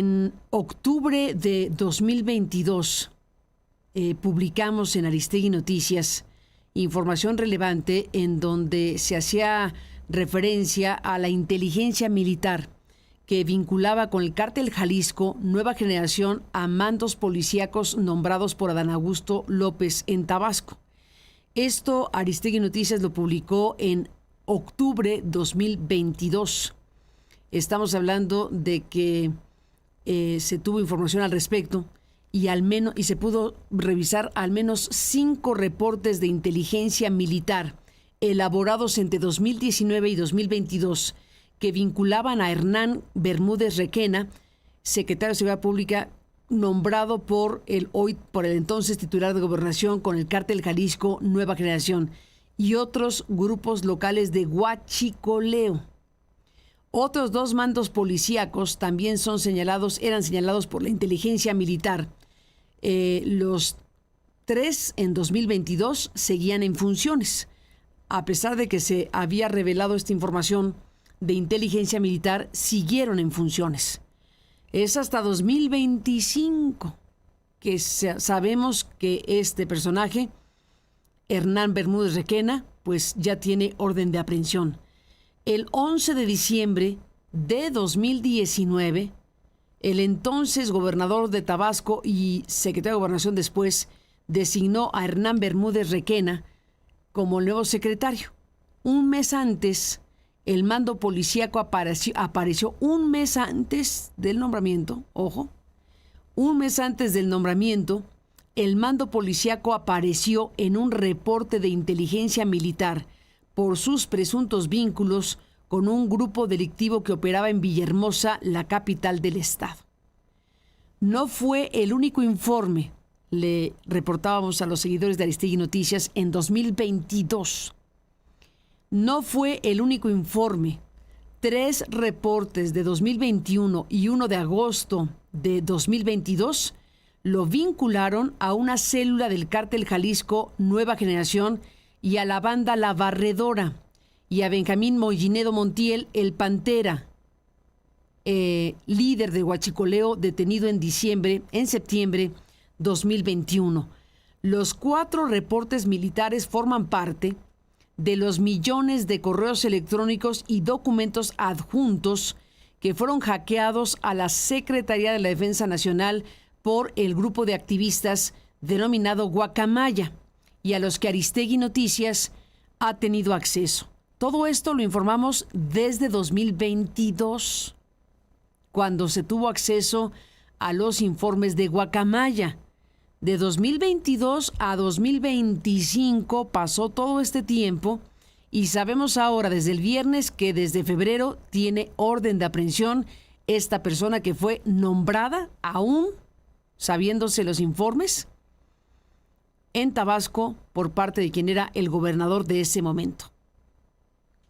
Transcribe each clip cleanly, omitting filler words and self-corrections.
En octubre de 2022 publicamos en Aristegui Noticias información relevante en donde se hacía referencia a la inteligencia militar que vinculaba con el Cártel Jalisco Nueva Generación a mandos policíacos nombrados por Adán Augusto López en Tabasco. Esto Aristegui Noticias lo publicó en octubre 2022. Estamos hablando de que se tuvo información al respecto y se pudo revisar al menos 5 reportes de inteligencia militar elaborados entre 2019 y 2022 que vinculaban a Hernán Bermúdez Requena, secretario de Seguridad Pública, nombrado por el entonces titular de Gobernación con el Cártel Jalisco Nueva Generación y otros grupos locales de huachicoleo. Otros 2 mandos policíacos también eran señalados por la inteligencia militar. Los 3 en 2022 seguían en funciones. A pesar de que se había revelado esta información de inteligencia militar, siguieron en funciones. Es hasta 2025 que sabemos que este personaje, Hernán Bermúdez Requena, pues ya tiene orden de aprehensión. El 11 de diciembre de 2019, el entonces gobernador de Tabasco y secretario de Gobernación después designó a Hernán Bermúdez Requena como nuevo secretario. Un mes antes, el mando policíaco apareció un mes antes del nombramiento, un mes antes del nombramiento, el mando policíaco apareció en un reporte de inteligencia militar por sus presuntos vínculos con un grupo delictivo que operaba en Villahermosa, la capital del estado. No fue el único informe, le reportábamos a los seguidores de Aristegui Noticias en 2022. No fue el único informe. 3 reportes de 2021 y uno de agosto de 2022 lo vincularon a una célula del Cártel Jalisco Nueva Generación y a la banda La Barredora, y a Benjamín Mollinedo Montiel, el Pantera, líder de huachicoleo, detenido en septiembre 2021. Los 4 reportes militares forman parte de los millones de correos electrónicos y documentos adjuntos que fueron hackeados a la Secretaría de la Defensa Nacional por el grupo de activistas denominado Guacamaya, y a los que Aristegui Noticias ha tenido acceso. Todo esto lo informamos desde 2022, cuando se tuvo acceso a los informes de Guacamaya. De 2022 a 2025 pasó todo este tiempo y sabemos ahora desde el viernes que desde febrero tiene orden de aprehensión esta persona que fue nombrada, aún sabiéndose los informes, en Tabasco por parte de quien era el gobernador de ese momento.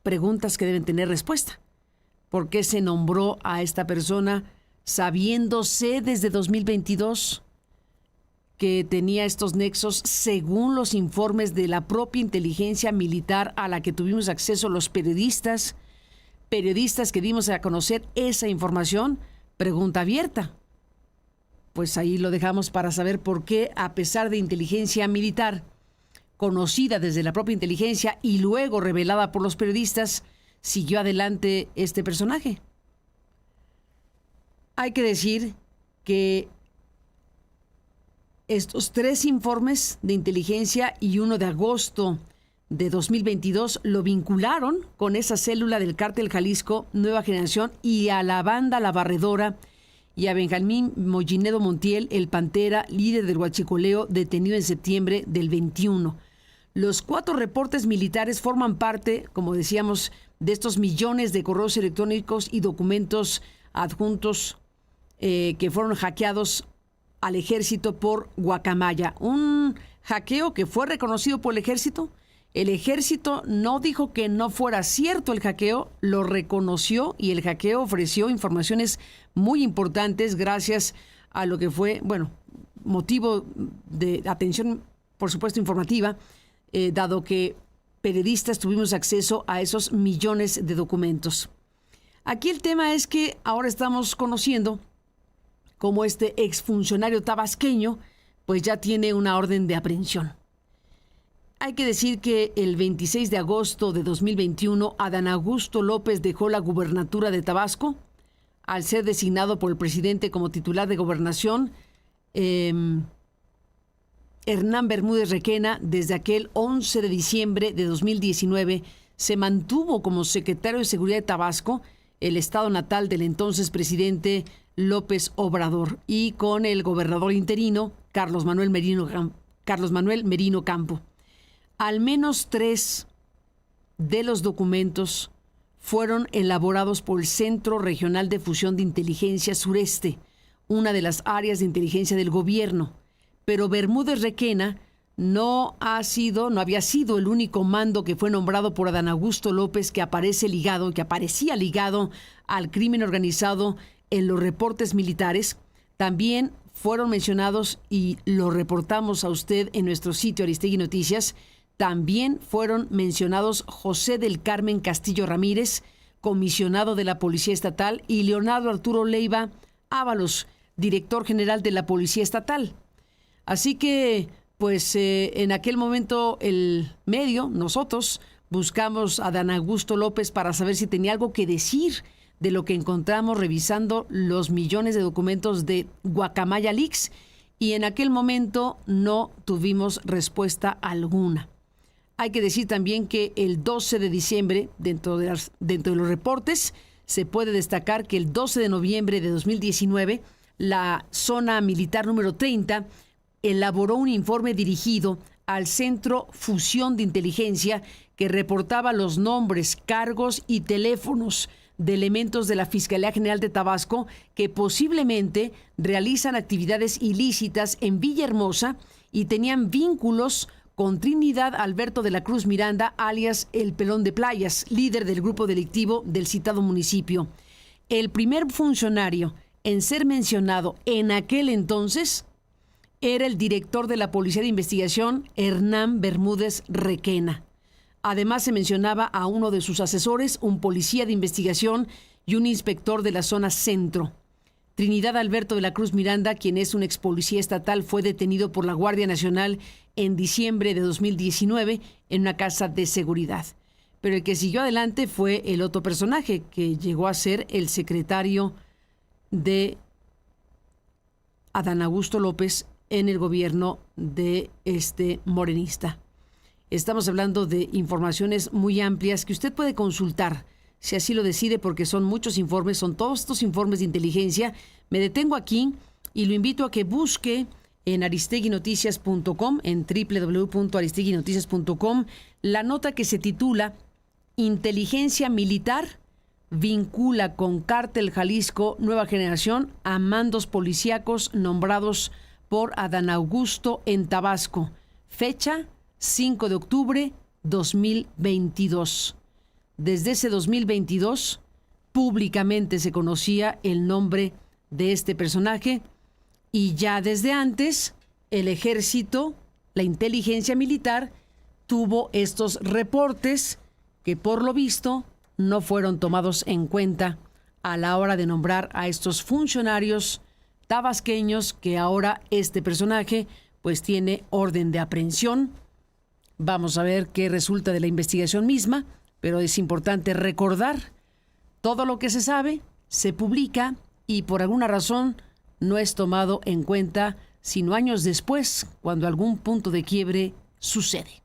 Preguntas que deben tener respuesta. ¿Por qué se nombró a esta persona sabiéndose desde 2022 que tenía estos nexos según los informes de la propia inteligencia militar a la que tuvimos acceso los periodistas que dimos a conocer esa información? Pregunta abierta. Pues ahí lo dejamos para saber por qué, a pesar de inteligencia militar conocida desde la propia inteligencia y luego revelada por los periodistas, siguió adelante este personaje. Hay que decir que estos 3 informes de inteligencia y uno de agosto de 2022 lo vincularon con esa célula del Cártel Jalisco Nueva Generación y a la banda La Barredora y a Benjamín Mollinedo Montiel, el Pantera, líder del huachicoleo, detenido en septiembre del 21. Los 4 reportes militares forman parte, como decíamos, de estos millones de correos electrónicos y documentos adjuntos que fueron hackeados al ejército por Guacamaya. Un hackeo que fue reconocido por el ejército. El ejército no dijo que no fuera cierto el hackeo, lo reconoció y el hackeo ofreció informaciones muy importantes gracias a lo que fue, motivo de atención, por supuesto, informativa, dado que periodistas tuvimos acceso a esos millones de documentos. Aquí el tema es que ahora estamos conociendo como este exfuncionario tabasqueño pues ya tiene una orden de aprehensión. Hay que decir que el 26 de agosto de 2021, Adán Augusto López dejó la gubernatura de Tabasco al ser designado por el presidente como titular de gobernación. Hernán Bermúdez Requena, desde aquel 11 de diciembre de 2019, se mantuvo como secretario de Seguridad de Tabasco, el estado natal del entonces presidente López Obrador, y con el gobernador interino Carlos Manuel Merino Campo. Al menos 3 de los documentos fueron elaborados por el Centro Regional de Fusión de Inteligencia Sureste, una de las áreas de inteligencia del gobierno. Pero Bermúdez Requena no había sido el único mando que fue nombrado por Adán Augusto López que aparecía ligado al crimen organizado en los reportes militares. También fueron mencionados, y lo reportamos a usted en nuestro sitio Aristegui Noticias, también fueron mencionados José del Carmen Castillo Ramírez, comisionado de la Policía Estatal, y Leonardo Arturo Leiva Ábalos, director general de la Policía Estatal. Así que, pues, en aquel momento nosotros buscamos a Adán Augusto López para saber si tenía algo que decir de lo que encontramos revisando los millones de documentos de Guacamaya Leaks, y en aquel momento no tuvimos respuesta alguna. Hay que decir también que el 12 de diciembre, dentro de los reportes, se puede destacar que el 12 de noviembre de 2019, la Zona Militar número 30 elaboró un informe dirigido al Centro Fusión de Inteligencia que reportaba los nombres, cargos y teléfonos de elementos de la Fiscalía General de Tabasco que posiblemente realizan actividades ilícitas en Villahermosa y tenían vínculos con Trinidad Alberto de la Cruz Miranda, alias El Pelón de Playas, líder del grupo delictivo del citado municipio. El primer funcionario en ser mencionado en aquel entonces era el director de la Policía de Investigación, Hernán Bermúdez Requena. Además, se mencionaba a uno de sus asesores, un policía de investigación y un inspector de la zona centro. Trinidad Alberto de la Cruz Miranda, quien es un ex policía estatal, fue detenido por la Guardia Nacional en diciembre de 2019 en una casa de seguridad. Pero el que siguió adelante fue el otro personaje, que llegó a ser el secretario de Adán Augusto López en el gobierno de este morenista. Estamos hablando de informaciones muy amplias que usted puede consultar, si así lo decide, porque son muchos informes, son todos estos informes de inteligencia. Me detengo aquí y lo invito a que busque en aristeguinoticias.com, en www.aristeguinoticias.com, la nota que se titula Inteligencia Militar vincula con Cártel Jalisco Nueva Generación a mandos policíacos nombrados por Adán Augusto en Tabasco. Fecha 5 de octubre 2022. Desde ese 2022, públicamente se conocía el nombre de este personaje, y ya desde antes, el ejército, la inteligencia militar, tuvo estos reportes que por lo visto no fueron tomados en cuenta a la hora de nombrar a estos funcionarios tabasqueños, que ahora este personaje pues tiene orden de aprehensión. Vamos a ver qué resulta de la investigación misma, pero es importante recordar, todo lo que se sabe se publica y por alguna razón no es tomado en cuenta sino años después, cuando algún punto de quiebre sucede.